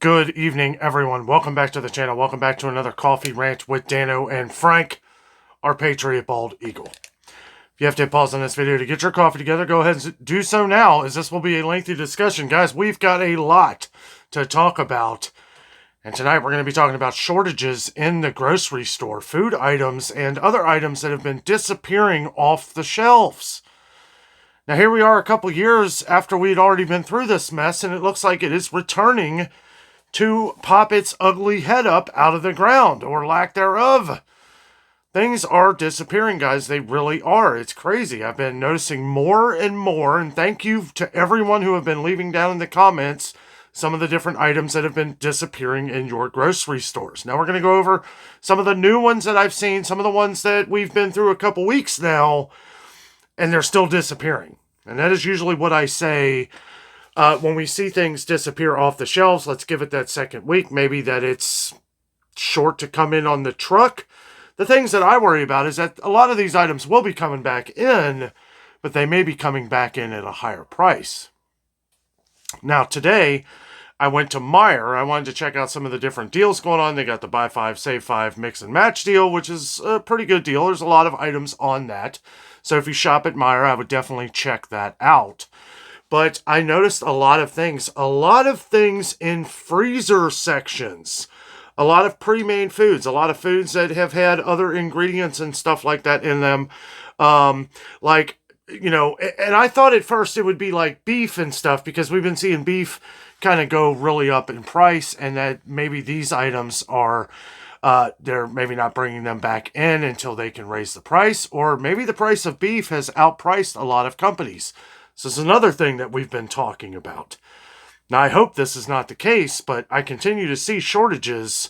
Good evening, everyone. Welcome back to the channel. Welcome back to another Coffee Rant with Dano and Frank, our Patriot Bald Eagle. If you have to hit pause on this video to get your coffee together, go ahead and do so now, as this will be a lengthy discussion. Guys, we've got a lot to talk about. And tonight we're going to be talking about shortages in the grocery store, food items, and other items that have been disappearing off the shelves. Now, here we are a couple years after we'd already been through this mess, and it looks like it is returning to pop its ugly head up out of the ground, or lack thereof. Things are disappearing, guys. They really are. It's crazy. I've been noticing more and more, and thank you to everyone who have been leaving down in the comments some of the different items that have been disappearing in your grocery stores. Now we're going to go over some of the new ones that I've seen, some of the ones that we've been through a couple weeks now, and they're still disappearing. And that is usually what I say when we see things disappear off the shelves. Let's give it that second week. Maybe that it's short to come in on the truck. The things that I worry about is that a lot of these items will be coming back in, but they may be coming back in at a higher price. Now, today, I went to Meijer. I wanted to check out some of the different deals going on. They got the buy 5, save 5 mix and match deal, which is a pretty good deal. There's a lot of items on that. So if you shop at Meijer, I would definitely check that out. But I noticed a lot of things in freezer sections, a lot of pre-made foods, a lot of foods that have had other ingredients and stuff like that in them. And I thought at first it would be like beef and stuff, because we've been seeing beef kind of go really up in price, and that maybe these items are, they're maybe not bringing them back in until they can raise the price, or maybe the price of beef has outpriced a lot of companies. So this is another thing that we've been talking about. Now, I hope this is not the case, but I continue to see shortages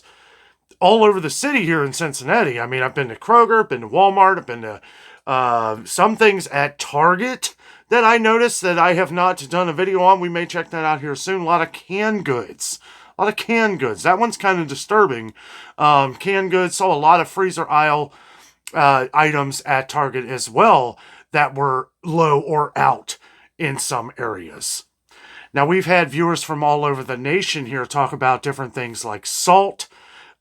all over the city here in Cincinnati. I mean, I've been to Kroger, been to Walmart, I've been to some things at Target that I noticed that I have not done a video on. We may check that out here soon. A lot of canned goods. That one's kind of disturbing. Canned goods. Saw a lot of freezer aisle items at Target as well that were low or out in some areas. Now, we've had viewers from all over the nation here talk about different things like salt,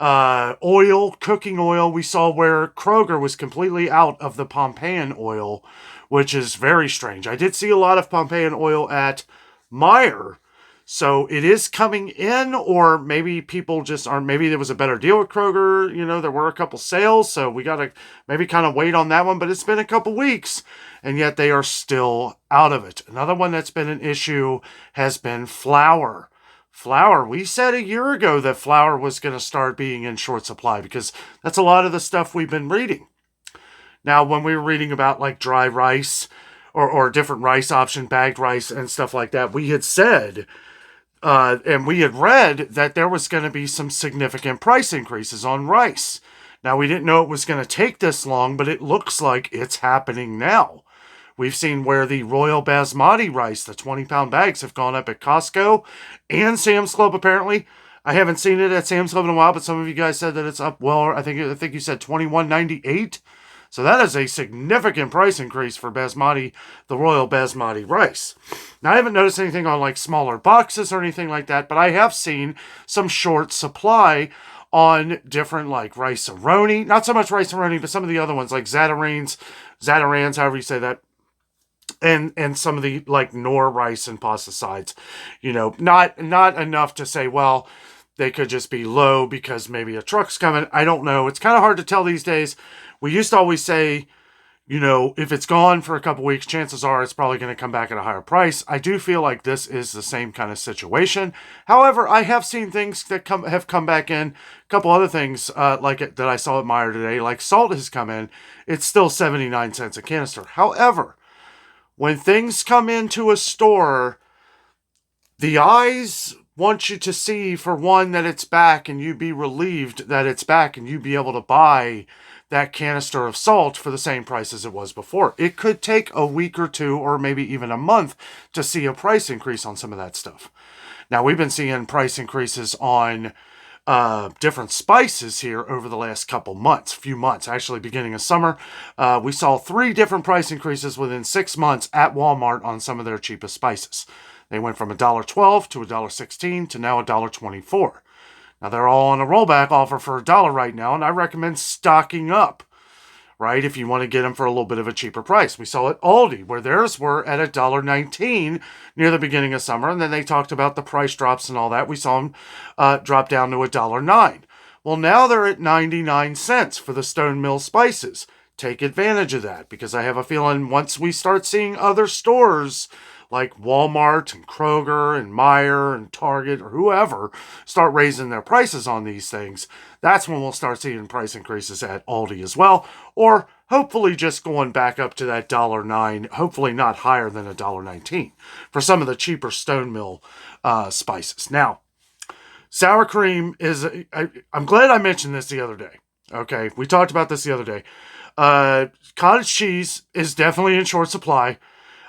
oil, cooking oil. We saw where Kroger was completely out of the Pompeian oil, which is very strange. I did see a lot of Pompeian oil at Meijer, so it is coming in, or maybe people just aren't. Maybe there was a better deal with Kroger. You know, there were a couple sales, so we got to maybe kind of wait on that one. But it's been a couple weeks, and yet they are still out of it. Another one that's been an issue has been flour. Flour. We said a year ago that flour was going to start being in short supply, because that's a lot of the stuff we've been reading. Now, when we were reading about like dry rice or different rice option, bagged rice and stuff like that, we had said, and we had read that there was going to be some significant price increases on rice. Now, we didn't know it was going to take this long, but it looks like it's happening now. We've seen where the Royal Basmati rice, the 20-pound bags, have gone up at Costco and Sam's Club, apparently. I haven't seen it at Sam's Club in a while, but some of you guys said that it's up, well, I think you said $21.98. So that is a significant price increase for basmati, the Royal Basmati rice. Now, I haven't noticed anything on like smaller boxes or anything like that, but I have seen some short supply on different like rice-a-roni. Not so much rice-a-roni, but some of the other ones like Zatarans, however you say that. And some of the like Knorr rice and pasta sides. You know, not enough to say, well, they could just be low because maybe a truck's coming. I don't know. It's kind of hard to tell these days. We used to always say, you know, if it's gone for a couple weeks, chances are it's probably going to come back at a higher price. I do feel like this is the same kind of situation. However, I have seen things that have come back in. A couple other things that I saw at Meijer today, like salt has come in. It's still 79 cents a canister. However, when things come into a store, the eyes want you to see, for one, that it's back, and you be relieved that it's back, and you be able to buy that canister of salt for the same price as it was before. It could take a week or two, or maybe even a month, to see a price increase on some of that stuff. Now, we've been seeing price increases on different spices here over the last few months, actually beginning of summer. We saw 3 different price increases within 6 months at Walmart on some of their cheapest spices. They went from $1.12 to $1.16 to now $1.24. Now they're all on a rollback offer for $1 right now, and I recommend stocking up, right, if you want to get them for a little bit of a cheaper price. We saw at Aldi, where theirs were at $1.19 near the beginning of summer, and then they talked about the price drops and all that. We saw them drop down to $1.09. Well, now they're at 99 cents for the Stone Mill spices. Take advantage of that, because I have a feeling once we start seeing other stores like Walmart and Kroger and Meijer and Target or whoever start raising their prices on these things, that's when we'll start seeing price increases at Aldi as well, or hopefully just going back up to that $1.09, hopefully not higher than $1.19 for some of the cheaper Stone Mill spices. Now, sour cream is, I'm glad I mentioned this the other day. Okay, we talked about this the other day. Cottage cheese is definitely in short supply.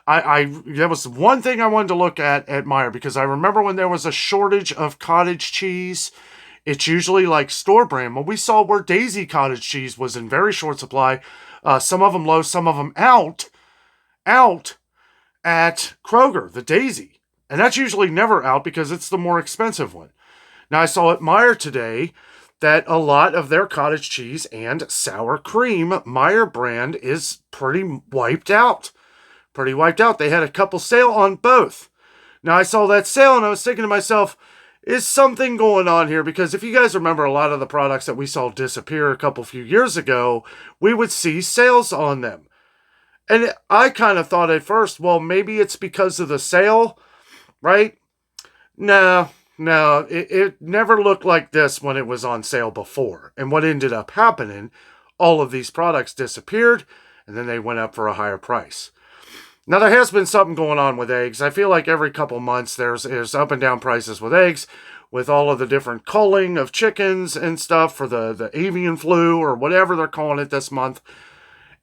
That was one thing I wanted to look at Meijer, because I remember when there was a shortage of cottage cheese, it's usually like store brand. Well, we saw where Daisy cottage cheese was in very short supply. Some of them low, some of them out at Kroger, the Daisy. And that's usually never out because it's the more expensive one. Now, I saw at Meijer today that a lot of their cottage cheese and sour cream, Meijer brand, is pretty wiped out. They had a couple sale on both. Now, I saw that sale and I was thinking to myself, is something going on here? Because if you guys remember, a lot of the products that we saw disappear a few years ago, we would see sales on them. And I kind of thought at first, well, maybe it's because of the sale, right? No, it never looked like this when it was on sale before. And what ended up happening, all of these products disappeared, and then they went up for a higher price. Now, there has been something going on with eggs. I feel like every couple months there's up and down prices with eggs, with all of the different culling of chickens and stuff for the avian flu or whatever they're calling it this month.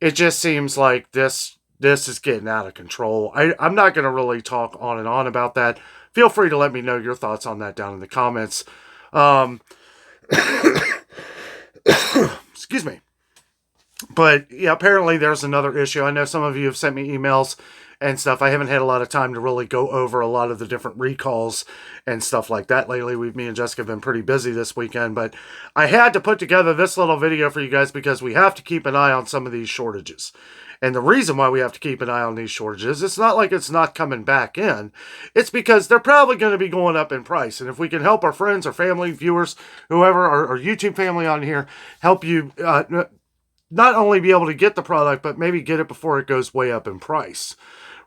It just seems like this is getting out of control. I'm not going to really talk on and on about that. Feel free to let me know your thoughts on that down in the comments. Excuse me. But yeah, apparently there's another issue. I know some of you have sent me emails and stuff. I haven't had a lot of time to really go over a lot of the different recalls and stuff like that lately. Me and Jessica have been pretty busy this weekend, but I had to put together this little video for you guys because we have to keep an eye on some of these shortages. And the reason why we have to keep an eye on these shortages, it's not like it's not coming back in. It's because they're probably going to be going up in price. And if we can help our friends or family, viewers, whoever, our YouTube family on here, help you not only be able to get the product, but maybe get it before it goes way up in price,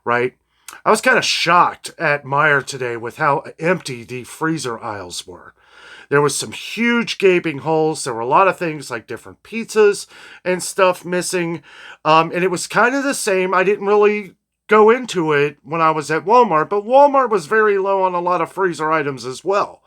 right? I was kind of shocked at Meijer today with how empty the freezer aisles were. There was some huge gaping holes. There were a lot of things like different pizzas and stuff missing. And it was kind of the same. I didn't really go into it when I was at Walmart, but Walmart was very low on a lot of freezer items as well.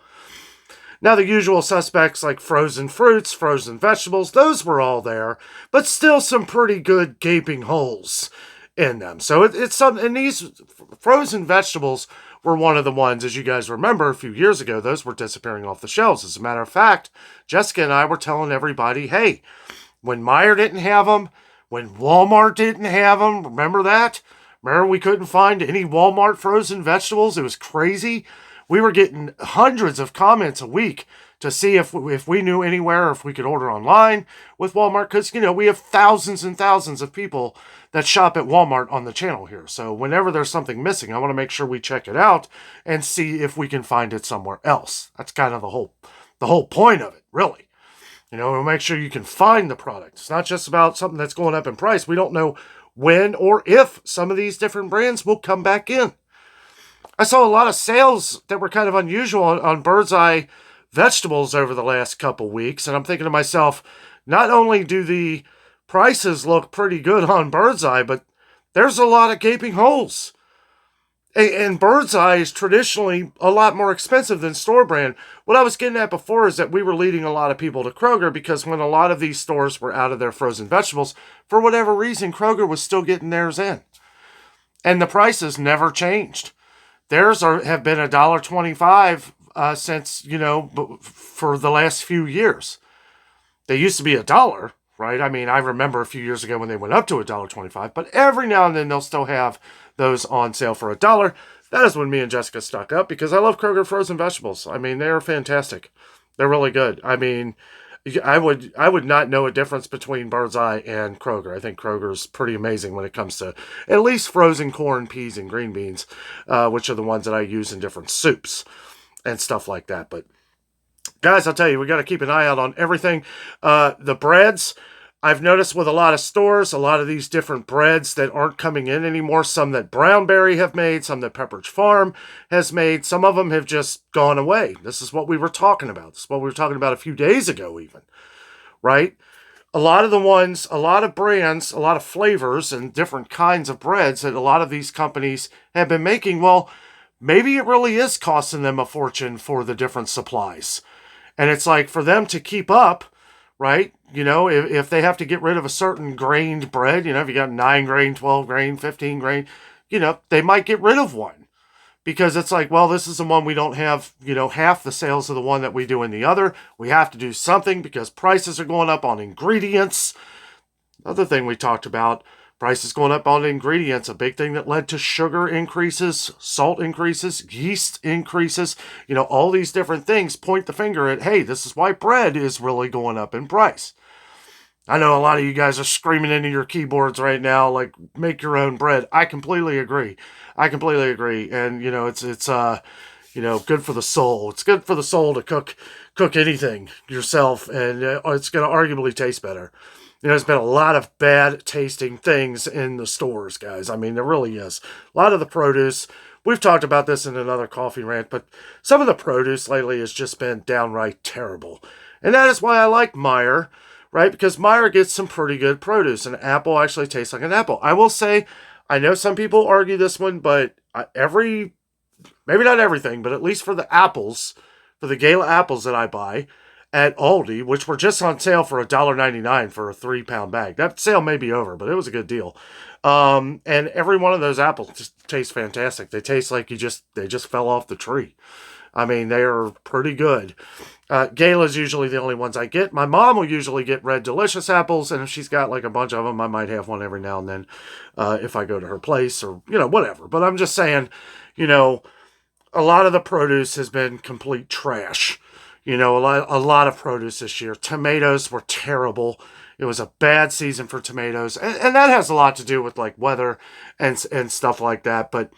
Now, the usual suspects like frozen fruits, frozen vegetables, those were all there, but still some pretty good gaping holes in them. So it's something, and these frozen vegetables were one of the ones, as you guys remember, a few years ago, those were disappearing off the shelves. As a matter of fact, Jessica and I were telling everybody, hey, when Meijer didn't have them, when Walmart didn't have them, remember that? Remember we couldn't find any Walmart frozen vegetables? It was crazy. We were getting hundreds of comments a week to see if we knew anywhere, or if we could order online with Walmart. Because, you know, we have thousands and thousands of people that shop at Walmart on the channel here. So whenever there's something missing, I want to make sure we check it out and see if we can find it somewhere else. That's kind of the whole point of it, really. You know, we'll make sure you can find the product. It's not just about something that's going up in price. We don't know when or if some of these different brands will come back in. I saw a lot of sales that were kind of unusual on Bird's Eye vegetables over the last couple weeks. And I'm thinking to myself, not only do the prices look pretty good on Bird's Eye, but there's a lot of gaping holes. And Bird's Eye is traditionally a lot more expensive than store brand. What I was getting at before is that we were leading a lot of people to Kroger because when a lot of these stores were out of their frozen vegetables, for whatever reason, Kroger was still getting theirs in. And the prices never changed. Theirs have been $1.25 since, you know, for the last few years. They used to be $1, right? I mean, I remember a few years ago when they went up to $1.25, but every now and then they'll still have those on sale for $1. That is when me and Jessica stuck up because I love Kroger frozen vegetables. I mean, they're fantastic. They're really good. I mean, I would not know a difference between Bird's Eye and Kroger. I think Kroger's pretty amazing when it comes to at least frozen corn, peas, and green beans, which are the ones that I use in different soups and stuff like that. But guys, I'll tell you, we got to keep an eye out on everything. The breads, I've noticed with a lot of stores, a lot of these different breads that aren't coming in anymore. Some that Brownberry have made, some that Pepperidge Farm has made. Some of them have just gone away. This is what we were talking about. This is what we were talking about a few days ago even, right? A lot of the ones, a lot of brands, a lot of flavors and different kinds of breads that a lot of these companies have been making, well, maybe it really is costing them a fortune for the different supplies. And it's like for them to keep up, right? You know, if they have to get rid of a certain grained bread, you know, if you got 9 grain, 12 grain, 15 grain, you know, they might get rid of one. Because it's like, well, this is the one we don't have, you know, half the sales of the one that we do in the other. We have to do something because prices are going up on ingredients. Another thing we talked about, prices going up on ingredients, a big thing that led to sugar increases, salt increases, yeast increases. You know, all these different things point the finger at, hey, this is why bread is really going up in price. I know a lot of you guys are screaming into your keyboards right now, like, make your own bread. I completely agree. I completely agree. And, you know, it's you know, good for the soul. It's good for the soul to cook anything yourself, and it's going to arguably taste better. You know, there's been a lot of bad tasting things in the stores, guys. I mean, there really is. A lot of the produce, we've talked about this in another coffee rant, but some of the produce lately has just been downright terrible. And that is why I like Meijer, right? Because Meijer gets some pretty good produce. An apple actually tastes like an apple. I will say, I know some people argue this one, but maybe not everything, but at least for the apples, for the Gala apples that I buy at Aldi, which were just on sale for $1.99 for a 3-pound bag. That sale may be over, but it was a good deal. And every one of those apples just tastes fantastic. They taste like they just fell off the tree. I mean, they are pretty good. Gala's usually the only ones I get. My mom will usually get Red Delicious apples, and if she's got like a bunch of them, I might have one every now and then if I go to her place or, you know, whatever. But I'm just saying, you know, a lot of the produce has been complete trash. You know, a lot of produce this year. Tomatoes were terrible. It was a bad season for tomatoes. And that has a lot to do with like weather and stuff like that. But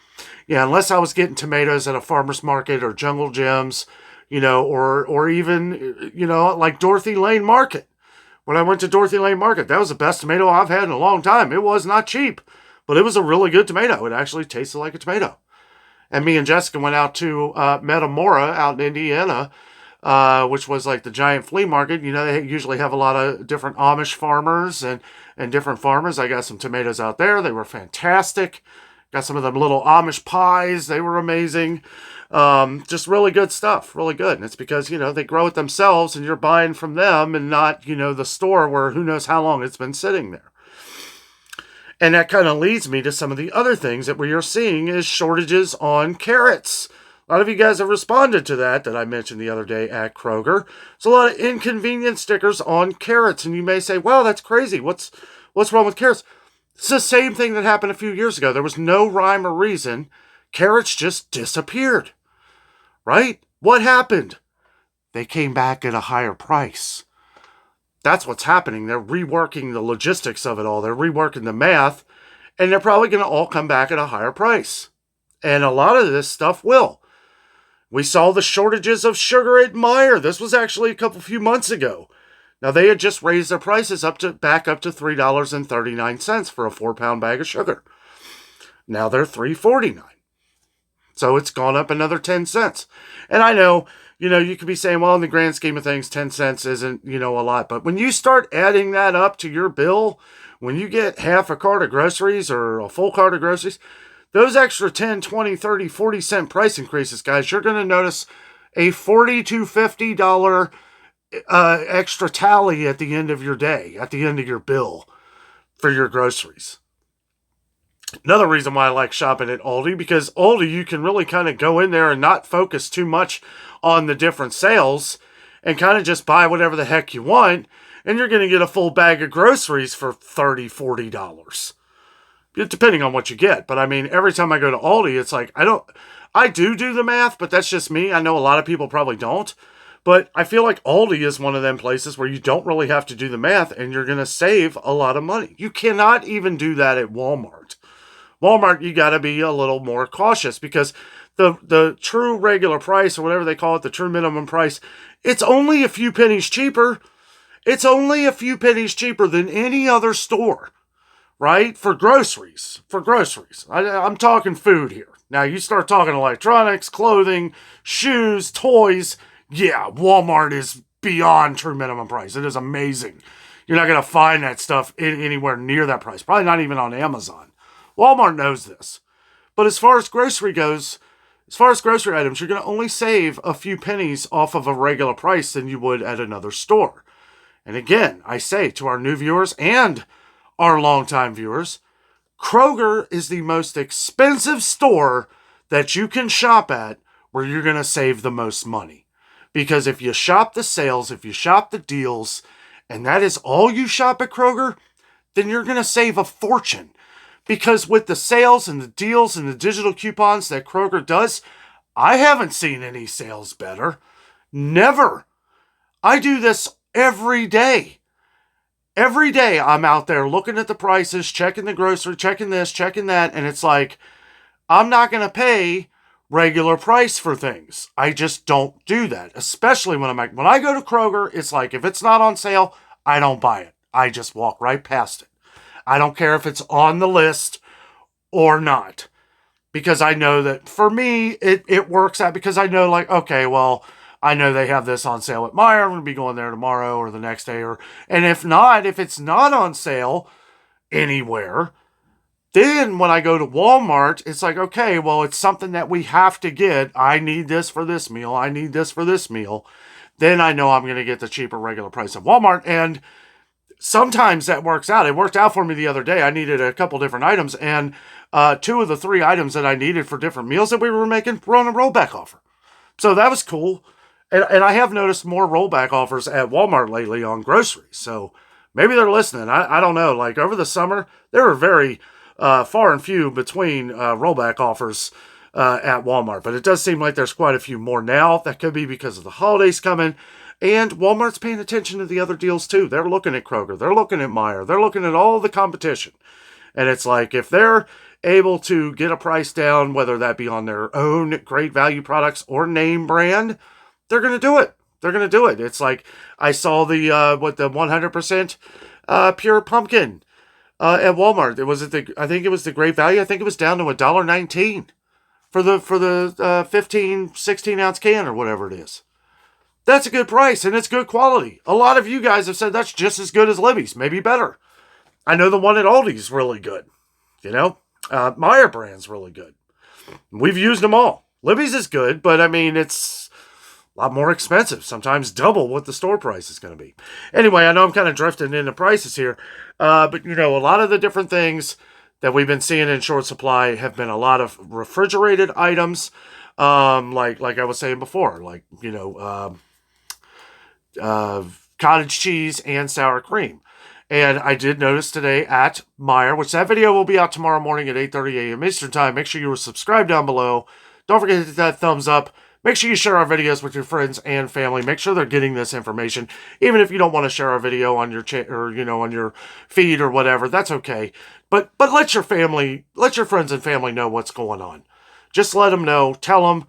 yeah, unless I was getting tomatoes at a farmer's market or Jungle Gyms, you know, or even, you know, like Dorothy Lane Market. When I went to Dorothy Lane Market, that was the best tomato I've had in a long time. It was not cheap, but it was a really good tomato. It actually tasted like a tomato. And me and Jessica went out to Metamora out in Indiana, which was like the giant flea market. You know, they usually have a lot of different Amish farmers and different farmers. I got some tomatoes out there. They were fantastic. Got some of them little Amish pies. They were amazing. Just really good stuff. Really good. And it's because, you know, they grow it themselves and you're buying from them and not, you know, the store where who knows how long it's been sitting there. And that kind of leads me to some of the other things that we are seeing is shortages on carrots. A lot of you guys have responded to that I mentioned the other day at Kroger. There's a lot of inconvenience stickers on carrots. And you may say, well, that's crazy. What's wrong with carrots? It's the same thing that happened a few years ago. There was no rhyme or reason. Carrots just disappeared. Right? What happened? They came back at a higher price. That's what's happening. They're reworking the logistics of it all. They're reworking the math. And they're probably going to all come back at a higher price. And a lot of this stuff will. We saw the shortages of sugar at Meijer. This was actually a few months ago. Now, they had just raised their prices back up to $3.39 for a 4-pound bag of sugar. Now they're $3.49. So it's gone up another 10 cents. And I know, you know, you could be saying, well, in the grand scheme of things, 10 cents isn't, you know, a lot. But when you start adding that up to your bill, when you get half a cart of groceries or a full cart of groceries, those extra 10, 20, 30, 40 cent price increases, guys, you're going to notice a $40 to $50 extra tally at the end of your day, at the end of your bill for your groceries. Another reason why I like shopping at Aldi, because Aldi, you can really kind of go in there and not focus too much on the different sales and kind of just buy whatever the heck you want, and you're going to get a full bag of groceries for $30, $40. depending on what you get. But I mean, every time I go to Aldi, it's like, I do the math, but that's just me. I know a lot of people probably don't. But I feel like Aldi is one of them places where you don't really have to do the math and you're going to save a lot of money. You cannot even do that at Walmart. Walmart, you got to be a little more cautious because the true regular price, or whatever they call it, the true minimum price, it's only a few pennies cheaper. It's only a few pennies cheaper than any other store, right? For groceries. I'm talking food here. Now, you start talking electronics, clothing, shoes, toys. Yeah, Walmart is beyond true minimum price. It is amazing. You're not going to find that stuff anywhere near that price. Probably not even on Amazon. Walmart knows this. But as far as grocery goes, as far as grocery items, you're going to only save a few pennies off of a regular price than you would at another store. And again, I say to our new viewers and our longtime viewers, Kroger is the most expensive store that you can shop at where you're going to save the most money. Because if you shop the sales, if you shop the deals, and that is all you shop at Kroger, then you're going to save a fortune. Because with the sales and the deals and the digital coupons that Kroger does, I haven't seen any sales better. Never. I do this every day. Every day I'm out there looking at the prices, checking the grocery, checking this, checking that, and it's like, I'm not going to pay regular price for things. I just don't do that, especially when when I go to Kroger, it's like, if it's not on sale, I don't buy it. I just walk right past it. I don't care if it's on the list or not, because I know that for me, it works out, because I know, like, okay, well, I know they have this on sale at Meijer. I'm going to be going there tomorrow or the next day, and if it's not on sale anywhere, then when I go to Walmart, it's like, okay, well, it's something that we have to get. I need this for this meal. I need this for this meal. Then I know I'm going to get the cheaper regular price at Walmart. And sometimes that works out. It worked out for me the other day. I needed a couple different items. And 2 of the 3 items that I needed for different meals that we were making were on a rollback offer. So that was cool. And I have noticed more rollback offers at Walmart lately on groceries. So maybe they're listening. I don't know. Like over the summer, there were very far and few between rollback offers at Walmart. But it does seem like there's quite a few more now. That could be because of the holidays coming. And Walmart's paying attention to the other deals too. They're looking at Kroger. They're looking at Meijer. They're looking at all the competition. And it's like, if they're able to get a price down, whether that be on their own great value products or name brand, they're going to do it. They're going to do it. It's like, I saw the 100% pure pumpkin at Walmart. I think it was the great value. I think it was down to $1.19 for the 15, 16 ounce can or whatever it is. That's a good price and it's good quality. A lot of you guys have said that's just as good as Libby's, maybe better. I know the one at Aldi's really good. You know, Meijer brand's really good. We've used them all. Libby's is good, but I mean, it's a lot more expensive, sometimes double what the store price is going to be. Anyway, I know I'm kind of drifting into prices here, but you know, a lot of the different things that we've been seeing in short supply have been a lot of refrigerated items, like I was saying before, like, you know, cottage cheese and sour cream. And I did notice today at Meijer, which that video will be out tomorrow morning at 8:30 a.m. Eastern Time. Make sure you are subscribed down below. Don't forget to hit that thumbs up. Make sure you share our videos with your friends and family. Make sure they're getting this information. Even if you don't want to share our video on your or you know, on your feed or whatever, that's okay. But let your friends and family know what's going on. Just let them know. Tell them.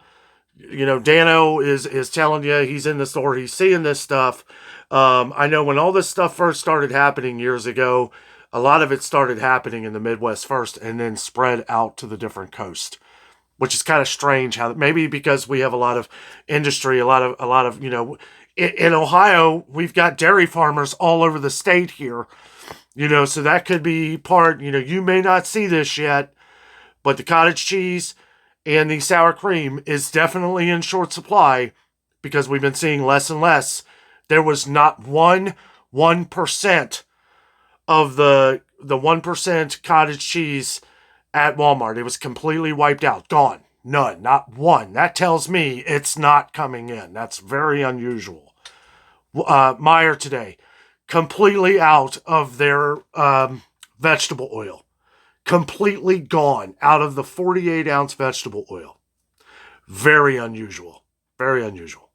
You know, Dano is telling you he's in the store. He's seeing this stuff. I know when all this stuff first started happening years ago, a lot of it started happening in the Midwest first and then spread out to the different coast, which is kind of strange. How maybe because we have a lot of industry, a lot of you know, in Ohio we've got dairy farmers all over the state here, you know, so that could be part. You know, you may not see this yet, but the cottage cheese and the sour cream is definitely in short supply because we've been seeing less and less. There was not 1% of the 1% cottage cheese at Walmart. It was completely wiped out. Gone. None. Not one. That tells me it's not coming in. That's very unusual. Meijer today, completely out of their vegetable oil. completely gone out of the 48-ounce vegetable oil. Very unusual. Very unusual.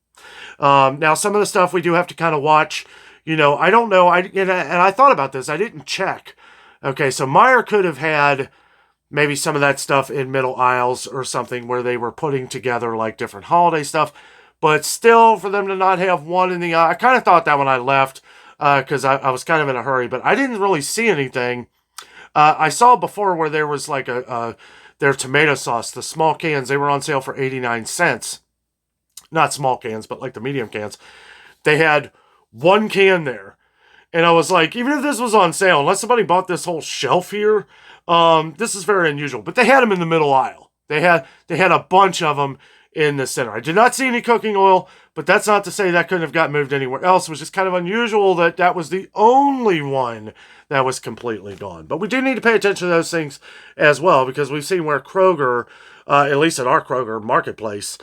Now, some of the stuff we do have to kind of watch. You know, I don't know. And I thought about this. I didn't check. Okay, so Meijer could have had maybe some of that stuff in middle aisles or something where they were putting together like different holiday stuff. But still, for them to not have one in the aisle, I kind of thought that when I left because I was kind of in a hurry. But I didn't really see anything. I saw before where there was like their tomato sauce, the small cans, they were on sale for 89 cents. Not small cans, but like the medium cans. They had one can there. And I was like, even if this was on sale, unless somebody bought this whole shelf here, this is very unusual. But they had them in the middle aisle. They had a bunch of them in the center. I did not see any cooking oil, but that's not to say that couldn't have got moved anywhere else. It was just kind of unusual that that was the only one that was completely gone. But we do need to pay attention to those things as well, because we've seen where Kroger, at least at our Kroger marketplace,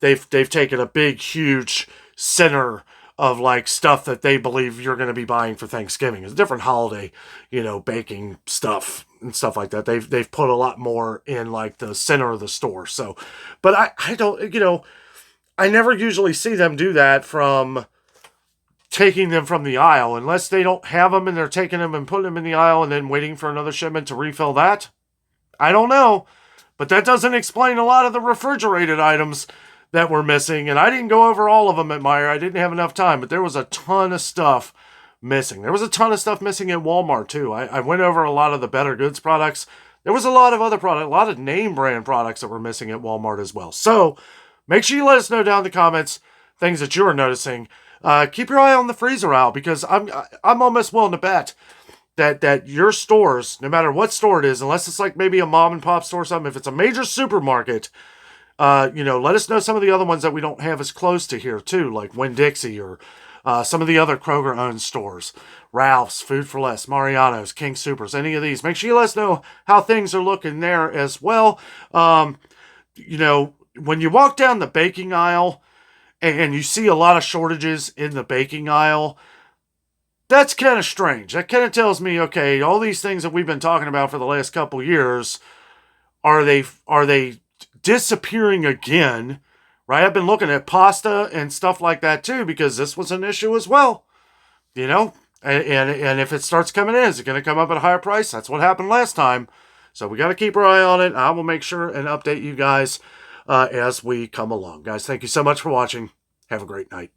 they've taken a big, huge center of like stuff that they believe you're going to be buying for Thanksgiving. It's a different holiday, you know, baking stuff and stuff like that. They've put a lot more in like the center of the store. So, but I don't, you know, I never usually see them do that from taking them from the aisle unless they don't have them and they're taking them and putting them in the aisle and then waiting for another shipment to refill that. I don't know, but that doesn't explain a lot of the refrigerated items that were missing. And I didn't go over all of them at Meijer. I didn't have enough time, but there was a ton of stuff missing. There was a ton of stuff missing at Walmart too. I went over a lot of the Better Goods products. There was a lot of other products, a lot of name brand products that were missing at Walmart as well. So make sure you let us know down in the comments things that you're noticing. Keep your eye on the freezer aisle, because I'm almost willing to bet that your stores, no matter what store it is, unless it's like maybe a mom and pop store or something, if it's a major supermarket, you know, let us know some of the other ones that we don't have as close to here too, like Winn-Dixie or some of the other Kroger-owned stores, Ralph's, Food for Less, Mariano's, King Supers, any of these. Make sure you let us know how things are looking there as well. You know, when you walk down the baking aisle and you see a lot of shortages in the baking aisle, that's kind of strange. That kind of tells me, okay, all these things that we've been talking about for the last couple years, are they disappearing again? Right? I've been looking at pasta and stuff like that too, because this was an issue as well. You know, and if it starts coming in, is it going to come up at a higher price? That's what happened last time. So we got to keep our eye on it. I will make sure and update you guys as we come along. Guys, thank you so much for watching. Have a great night.